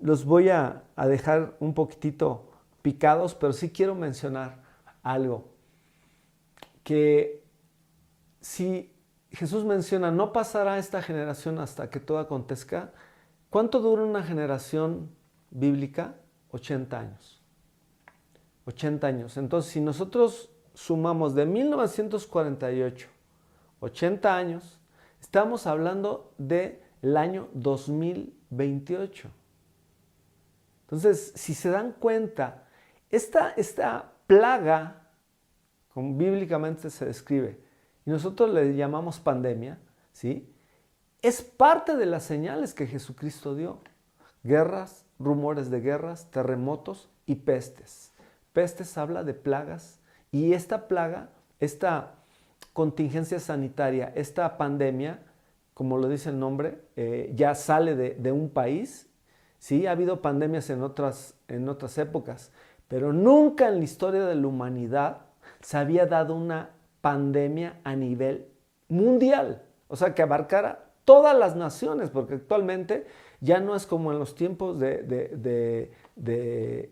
los voy a dejar un poquitito picados, pero sí quiero mencionar algo. Que si Jesús menciona, no pasará esta generación hasta que todo acontezca, ¿cuánto dura una generación bíblica? 80 años. 80 años. Entonces, si nosotros sumamos de 1948, 80 años, estamos hablando del año 2028. Entonces, si se dan cuenta, esta plaga, como bíblicamente se describe, y nosotros le llamamos pandemia, ¿sí? Es parte de las señales que Jesucristo dio. Guerras, rumores de guerras, terremotos y pestes. Pestes habla de plagas, y esta plaga, esta contingencia sanitaria, esta pandemia, como lo dice el nombre, ya sale de un país. Sí, ha habido pandemias en otras épocas, pero nunca en la historia de la humanidad se había dado una pandemia a nivel mundial, o sea, que abarcara todas las naciones, porque actualmente ya no es como en los tiempos de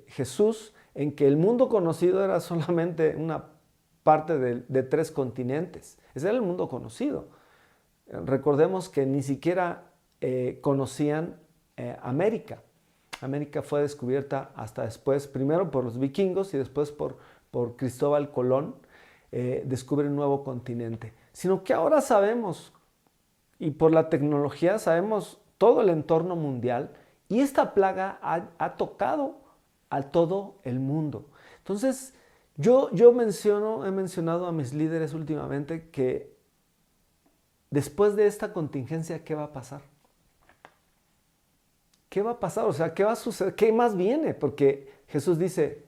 Jesús, en que el mundo conocido era solamente una parte de 3 continentes. Ese era el mundo conocido. Recordemos que ni siquiera conocían América. América fue descubierta hasta después, primero por los vikingos y después por Cristóbal Colón. Descubre un nuevo continente, sino que ahora sabemos, y por la tecnología sabemos todo el entorno mundial, y esta plaga ha tocado a todo el mundo. Entonces, yo he mencionado a mis líderes últimamente que después de esta contingencia, ¿qué va a pasar? ¿Qué va a pasar? O sea, ¿qué va a suceder? ¿Qué más viene? Porque Jesús dice,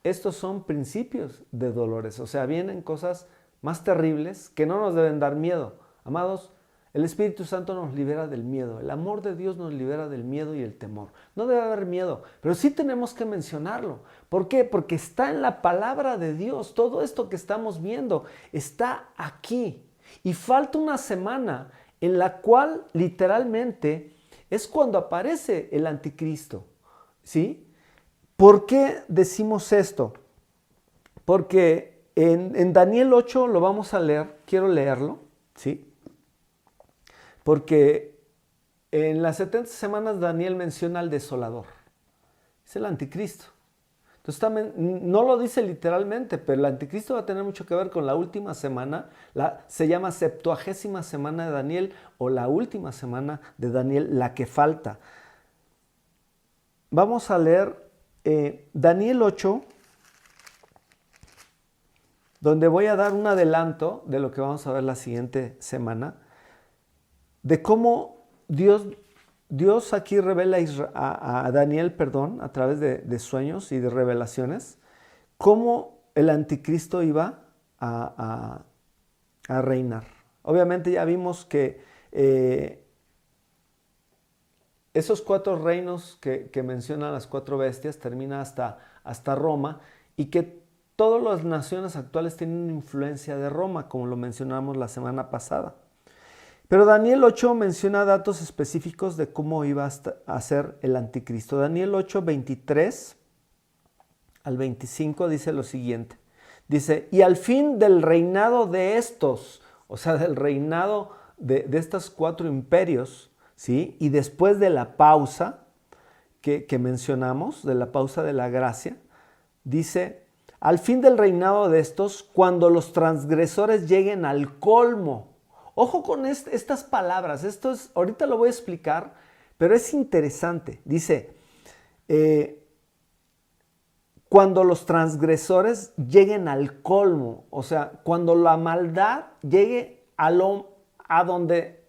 estos son principios de dolores, o sea, vienen cosas más terribles que no nos deben dar miedo. Amados, El Espíritu Santo nos libera del miedo. El amor de Dios nos libera del miedo y el temor. No debe haber miedo, pero sí tenemos que mencionarlo. ¿Por qué? Porque está en la palabra de Dios. Todo esto que estamos viendo está aquí. Y falta una semana en la cual literalmente es cuando aparece el anticristo. ¿Sí? ¿Por qué decimos esto? Porque en Daniel 8 lo vamos a leer. Quiero leerlo. ¿Sí? Porque en las 70 semanas Daniel menciona al desolador. Es el anticristo. Entonces también, no lo dice literalmente, pero el anticristo va a tener mucho que ver con la última semana. Se llama 70ª semana de Daniel o la última semana de Daniel, la que falta. Vamos a leer Daniel 8, donde voy a dar un adelanto de lo que vamos a ver la siguiente semana, de cómo Dios aquí revela a Daniel, a través de sueños y de revelaciones, cómo el anticristo iba a reinar. Obviamente ya vimos que esos 4 reinos que mencionan las 4 bestias termina hasta Roma, y que todas las naciones actuales tienen una influencia de Roma, como lo mencionamos la semana pasada. Pero Daniel 8 menciona datos específicos de cómo iba a ser el anticristo. Daniel 8, 23 al 25 dice lo siguiente. Dice, y al fin del reinado de estos, o sea, del reinado de estos 4 imperios, ¿sí? Y después de la pausa que mencionamos, de la pausa de la gracia, dice, al fin del reinado de estos, cuando los transgresores lleguen al colmo. Ojo con estas palabras, ahorita lo voy a explicar, pero es interesante. Dice, cuando los transgresores lleguen al colmo, o sea, cuando la maldad llegue a donde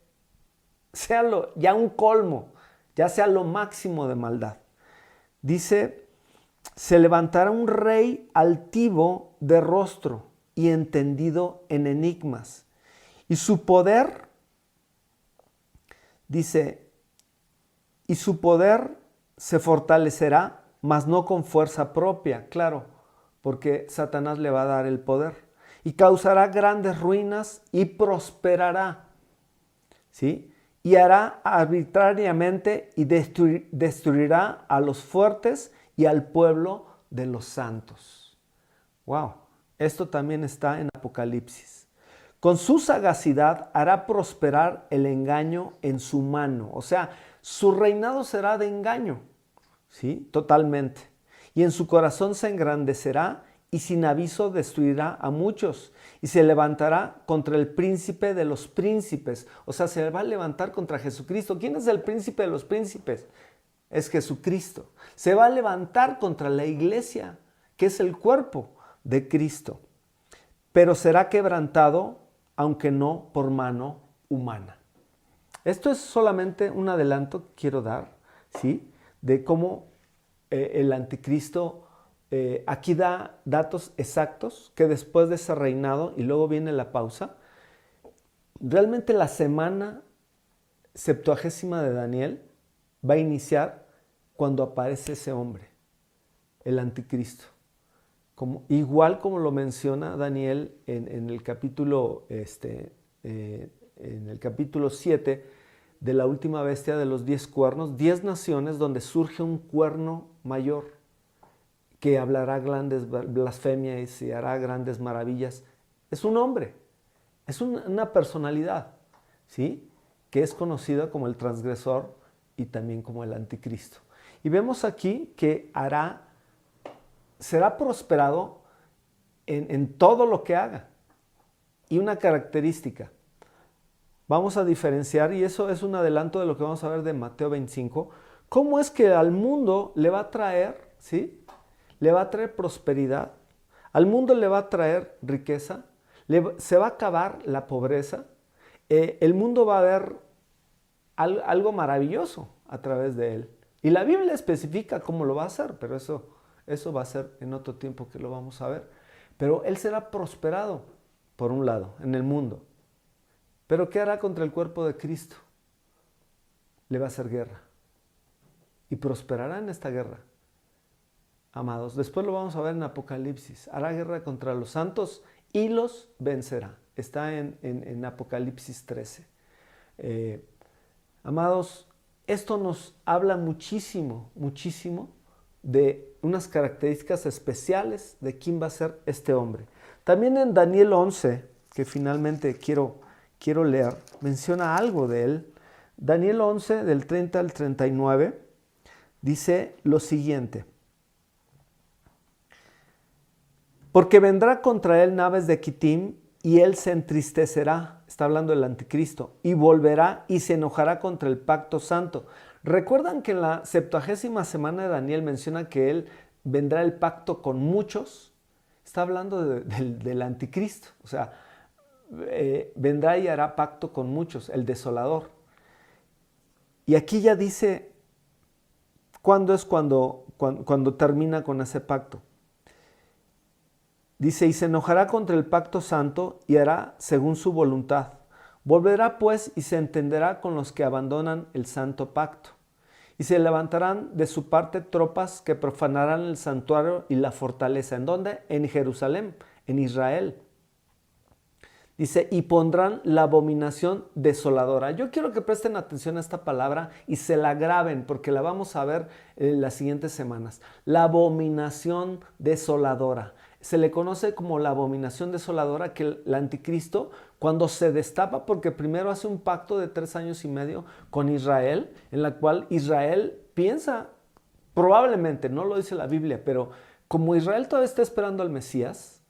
sea ya un colmo, ya sea lo máximo de maldad. Dice, se levantará un rey altivo de rostro y entendido en enigmas. Y su poder, dice, y su poder se fortalecerá, mas no con fuerza propia, claro, porque Satanás le va a dar el poder. Y causará grandes ruinas y prosperará, ¿sí? Y hará arbitrariamente y destruirá a los fuertes y al pueblo de los santos. Wow, esto también está en Apocalipsis. Con su sagacidad hará prosperar el engaño en su mano. O sea, su reinado será de engaño, ¿sí? Totalmente. Y en su corazón se engrandecerá y sin aviso destruirá a muchos. Y se levantará contra el príncipe de los príncipes. O sea, se va a levantar contra Jesucristo. ¿Quién es el príncipe de los príncipes? Es Jesucristo. Se va a levantar contra la iglesia, que es el cuerpo de Cristo. Pero será quebrantado, aunque no por mano humana. Esto es solamente un adelanto que quiero dar, ¿sí? De cómo el anticristo aquí da datos exactos, que después de ese reinado, y luego viene la pausa, realmente la semana 70ª de Daniel va a iniciar cuando aparece ese hombre, el anticristo. Igual como lo menciona Daniel en el capítulo 7 de la última bestia de los 10 cuernos, 10 naciones donde surge un cuerno mayor que hablará grandes blasfemias y hará grandes maravillas. Es un hombre, es una personalidad, ¿sí? Que es conocida como el transgresor y también como el anticristo. Y vemos aquí que será prosperado en todo lo que haga. Y una característica, vamos a diferenciar, y eso es un adelanto de lo que vamos a ver de Mateo 25, cómo es que al mundo le va a traer, ¿sí? Le va a traer prosperidad, al mundo le va a traer riqueza, se va a acabar la pobreza, el mundo va a ver algo maravilloso a través de él. Y la Biblia especifica cómo lo va a hacer, pero eso va a ser en otro tiempo que lo vamos a ver. Pero él será prosperado, por un lado, en el mundo. Pero ¿qué hará contra el cuerpo de Cristo? Le va a hacer guerra. Y prosperará en esta guerra. Amados, después lo vamos a ver en Apocalipsis. Hará guerra contra los santos y los vencerá. Está en Apocalipsis 13. Amados, esto nos habla muchísimo, muchísimo de unas características especiales de quién va a ser este hombre. También en Daniel 11, que finalmente quiero leer, menciona algo de él. Daniel 11, del 30 al 39, dice lo siguiente. Porque vendrá contra él naves de Quitim, y él se entristecerá, está hablando del anticristo, y volverá y se enojará contra el pacto santo. ¿Recuerdan que en la 70ª semana de Daniel menciona que él vendrá el pacto con muchos? Está hablando del anticristo, o sea, vendrá y hará pacto con muchos, el desolador. Y aquí ya dice cuándo es cuando termina con ese pacto. Dice, y se enojará contra el pacto santo y hará según su voluntad. Volverá pues y se entenderá con los que abandonan el santo pacto. Y se levantarán de su parte tropas que profanarán el santuario y la fortaleza. ¿En dónde? En Jerusalén, en Israel. Dice, y pondrán la abominación desoladora. Yo quiero que presten atención a esta palabra y se la graben porque la vamos a ver en las siguientes semanas. La abominación desoladora. Se le conoce como la abominación desoladora, que el anticristo, cuando se destapa, porque primero hace un pacto de 3 años y medio con Israel, en la cual Israel piensa, probablemente, no lo dice la Biblia, pero como Israel todavía está esperando al Mesías,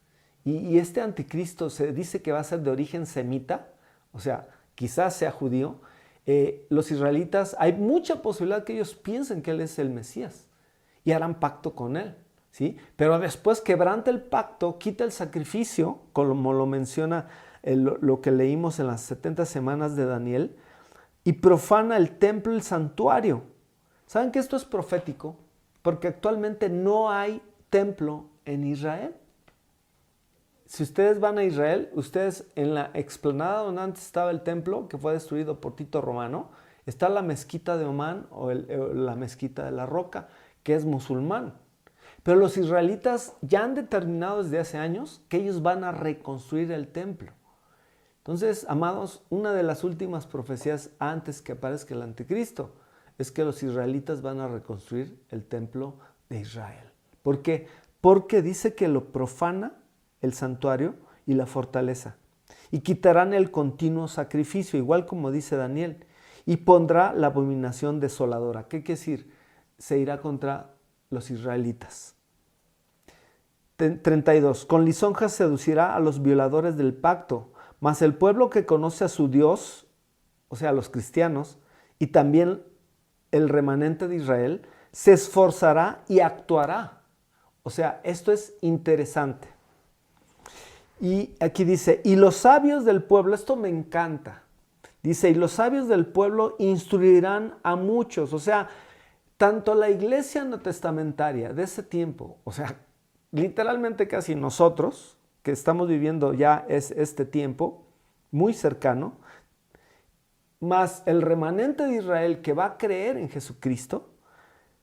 y este anticristo se dice que va a ser de origen semita, o sea, quizás sea judío, los israelitas, hay mucha posibilidad que ellos piensen que él es el Mesías y harán pacto con él. ¿Sí? Pero después quebranta el pacto, quita el sacrificio, como lo menciona lo que leímos en las 70 semanas de Daniel, y profana el templo y el santuario. ¿Saben que esto es profético? Porque actualmente no hay templo en Israel. Si ustedes van a Israel, ustedes en la explanada donde antes estaba el templo, que fue destruido por Tito Romano, está la mezquita de Omán o la mezquita de la Roca, que es musulmán. Pero los israelitas ya han determinado desde hace años que ellos van a reconstruir el templo. Entonces, amados, una de las últimas profecías antes que aparezca el anticristo es que los israelitas van a reconstruir el templo de Israel. ¿Por qué? Porque dice que lo profana el santuario y la fortaleza. Y quitarán el continuo sacrificio, igual como dice Daniel. Y pondrá la abominación desoladora. ¿Qué quiere decir? Se irá contra los israelitas. 32. Con lisonjas seducirá a los violadores del pacto, mas el pueblo que conoce a su Dios, o sea, los cristianos, y también el remanente de Israel, se esforzará y actuará. O sea, esto es interesante. Y aquí dice, y los sabios del pueblo, esto me encanta, dice, y los sabios del pueblo instruirán a muchos, o sea, tanto la iglesia neotestamentaria de ese tiempo, o sea, literalmente casi nosotros, que estamos viviendo ya es este tiempo muy cercano, más el remanente de Israel que va a creer en Jesucristo,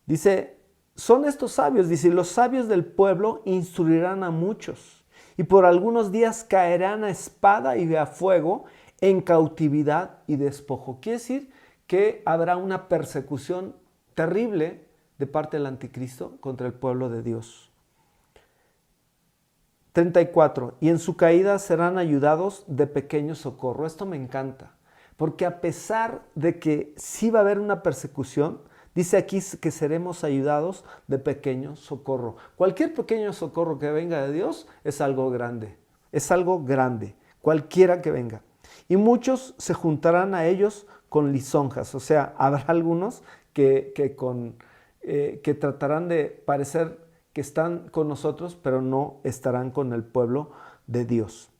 dice, son estos sabios, dice, los sabios del pueblo instruirán a muchos, y por algunos días caerán a espada y a fuego en cautividad y despojo. Quiere decir que habrá una persecución terrible de parte del anticristo contra el pueblo de Dios. 34. Y en su caída serán ayudados de pequeño socorro. Esto me encanta, porque a pesar de que sí va a haber una persecución, dice aquí que seremos ayudados de pequeño socorro. Cualquier pequeño socorro que venga de Dios es algo grande. Es algo grande, cualquiera que venga. Y muchos se juntarán a ellos con lisonjas. O sea, habrá algunos que tratarán de parecer que están con nosotros, pero no estarán con el pueblo de Dios.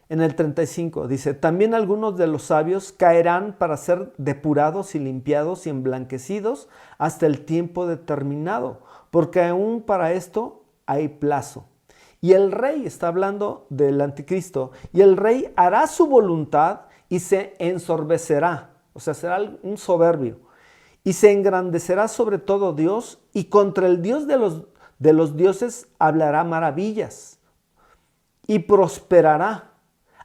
En el 35 dice, también algunos de los sabios caerán para ser depurados y limpiados y emblanquecidos hasta el tiempo determinado, porque aún para esto hay plazo. y el rey, está hablando del anticristo, y el rey hará su voluntad y se ensorbecerá, o sea, será un soberbio, y se engrandecerá sobre todo Dios, y contra el Dios de los dioses hablará maravillas, y prosperará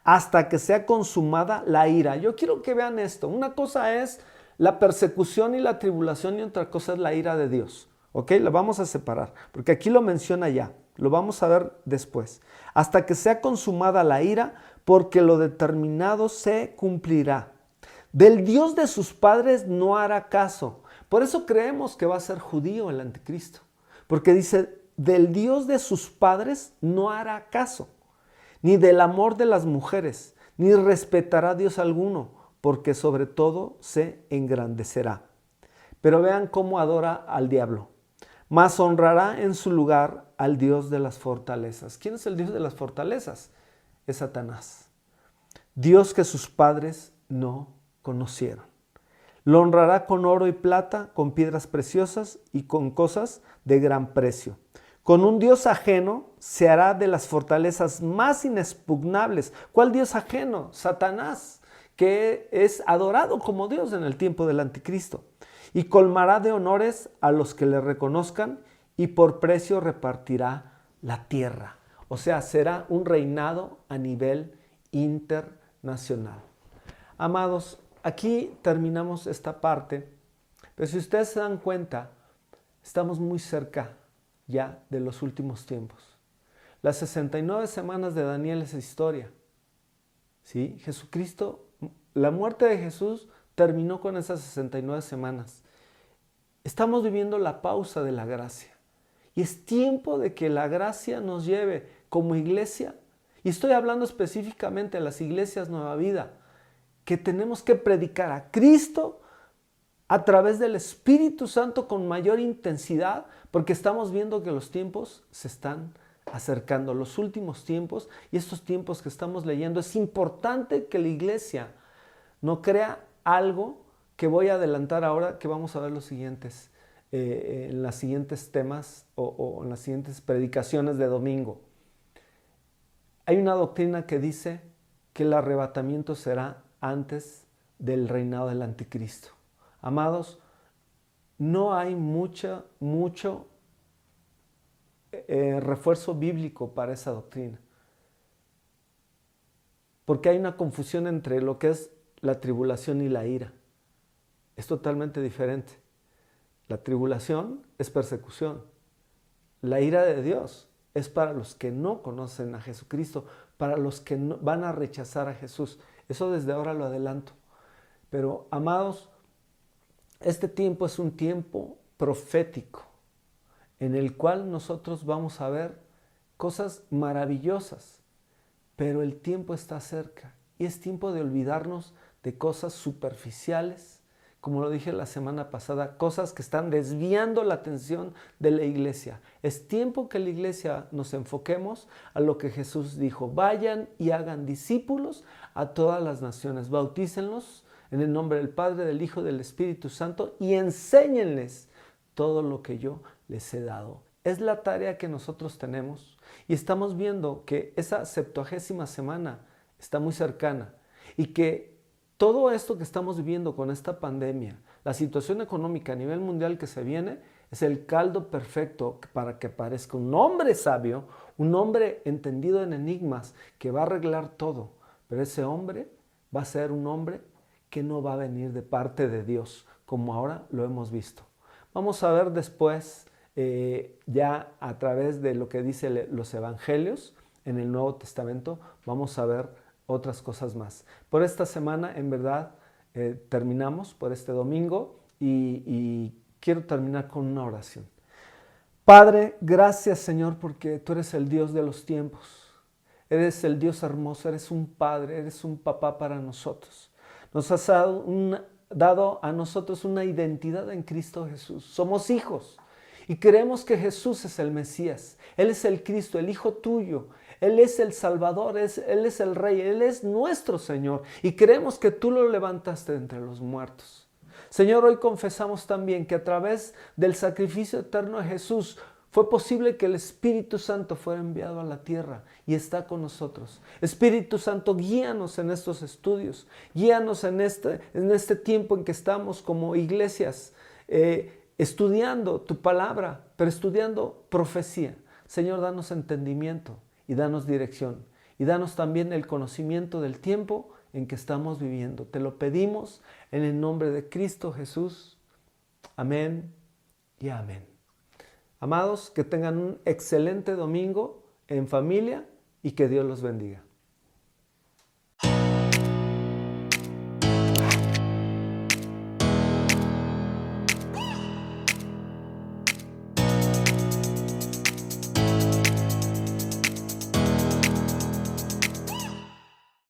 hasta que sea consumada la ira. Yo quiero que vean esto. Una cosa es la persecución y la tribulación y otra cosa es la ira de Dios. ¿Ok? La vamos a separar, porque aquí lo menciona ya. Lo vamos a ver después. Hasta que sea consumada la ira, porque lo determinado se cumplirá. Del Dios de sus padres no hará caso. Por eso creemos que va a ser judío el anticristo. Porque dice, del Dios de sus padres no hará caso, ni del amor de las mujeres, ni respetará a Dios alguno, porque sobre todo se engrandecerá. Pero vean cómo adora al diablo. Mas honrará en su lugar al Dios de las fortalezas. ¿Quién es el Dios de las fortalezas? Es Satanás. Dios que sus padres no conocieron. Lo honrará con oro y plata, con piedras preciosas y con cosas de gran precio. Con un Dios ajeno se hará de las fortalezas más inexpugnables. ¿Cuál Dios ajeno? Satanás, que es adorado como Dios en el tiempo del anticristo. Y colmará de honores a los que le reconozcan y por precio repartirá la tierra. O sea, será un reinado a nivel internacional. Amados, aquí terminamos esta parte, pero si ustedes se dan cuenta, estamos muy cerca ya de los últimos tiempos. Las 69 semanas de Daniel es historia. ¿Sí? Jesucristo, la muerte de Jesús terminó con esas 69 semanas. Estamos viviendo la pausa de la gracia. Y es tiempo de que la gracia nos lleve como iglesia. Y estoy hablando específicamente de las iglesias Nueva Vida, que tenemos que predicar a Cristo a través del Espíritu Santo con mayor intensidad, porque estamos viendo que los tiempos se están acercando, los últimos tiempos, y estos tiempos que estamos leyendo, es importante que la iglesia no crea algo que voy a adelantar ahora, que vamos a ver los siguientes, en los siguientes temas o en las siguientes predicaciones de domingo. Hay una doctrina que dice que el arrebatamiento será antes del reinado del anticristo. Amados, no hay mucho refuerzo bíblico para esa doctrina, porque hay una confusión entre lo que es la tribulación y la ira. Es totalmente diferente. La tribulación es persecución. La ira de Dios es para los que no conocen a Jesucristo, para los que van a rechazar a Jesús. Eso desde ahora lo adelanto. Pero, amados, este tiempo es un tiempo profético en el cual nosotros vamos a ver cosas maravillosas, pero el tiempo está cerca y es tiempo de olvidarnos de cosas superficiales, como lo dije la semana pasada, cosas que están desviando la atención de la iglesia. Es tiempo que la iglesia nos enfoquemos a lo que Jesús dijo: vayan y hagan discípulos a todas las naciones, bautícenlos en el nombre del Padre, del Hijo y del Espíritu Santo y enséñenles todo lo que yo les he dado. Es la tarea que nosotros tenemos y estamos viendo que esa 70ª semana está muy cercana y que todo esto que estamos viviendo con esta pandemia, la situación económica a nivel mundial que se viene, es el caldo perfecto para que aparezca un hombre sabio, un hombre entendido en enigmas que va a arreglar todo. Pero ese hombre va a ser un hombre que no va a venir de parte de Dios, como ahora lo hemos visto. Vamos a ver después, ya a través de lo que dicen los evangelios en el Nuevo Testamento, vamos a ver otras cosas más. Por esta semana, en verdad, terminamos por este domingo y quiero terminar con una oración. Padre, gracias, Señor, porque tú eres el Dios de los tiempos. Eres el Dios hermoso, eres un Padre, eres un papá para nosotros. Nos has dado a nosotros una identidad en Cristo Jesús. Somos hijos y creemos que Jesús es el Mesías. Él es el Cristo, el Hijo tuyo. Él es el Salvador, Él es el Rey, Él es nuestro Señor. Y creemos que tú lo levantaste de entre los muertos. Señor, hoy confesamos también que a través del sacrificio eterno de Jesús, Fue posible que el Espíritu Santo fuera enviado a la tierra y está con nosotros. Espíritu Santo, guíanos en estos estudios, guíanos en este tiempo en que estamos como iglesias estudiando tu palabra, pero estudiando profecía. Señor, danos entendimiento y danos dirección y danos también el conocimiento del tiempo en que estamos viviendo. Te lo pedimos en el nombre de Cristo Jesús. Amén y amén. Amados, que tengan un excelente domingo en familia y que Dios los bendiga.